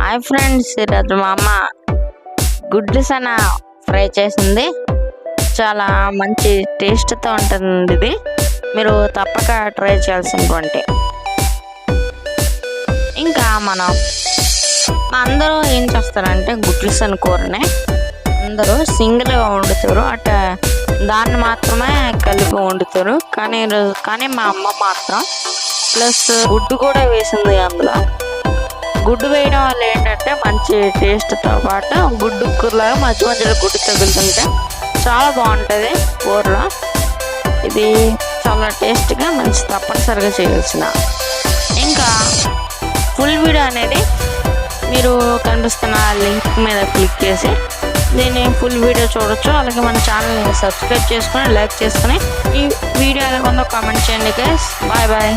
Hi friends, ఈరోజు మా అమ్మ గుడ్లు సన ఫ్రై చేసింది. చాలా మంచి టేస్ట్తో ఉంటుంది. ఇది మీరు తప్పక ట్రై చేయాల్సినటువంటి. ఇంకా అందరూ ఏం చేస్తారంటే గుడ్లు సన కూరని అందరూ సింగిల్గా వండుతారు, దాన్ని మాత్రమే కలిపి వండుతారు. కానీ మా అమ్మ మాత్రం ప్లస్ గుడ్డు కూడా వేసింది. అందులో గుడ్డు వేయడం వల్ల ఏంటంటే మంచి టేస్ట్తో పాటు గుడ్డు కూరలాగా మధ్య మధ్యలో గుడ్డు తగులుతుంటే చాలా బాగుంటుంది కూరలో. ఇది చాలా టేస్ట్గా మంచి తప్పనిసరిగా చేయాల్సిన. ఇంకా ఫుల్ వీడియో అనేది మీరు కనిపిస్తున్న లింక్ మీద క్లిక్ చేసి దీన్ని ఫుల్ వీడియో చూడొచ్చు. అలాగే మన ఛానల్ని సబ్స్క్రైబ్ చేసుకొని లైక్ చేసుకొని ఈ వీడియో ఎలా ఉందో కామెంట్ చేయండి గైస్. Bye bye.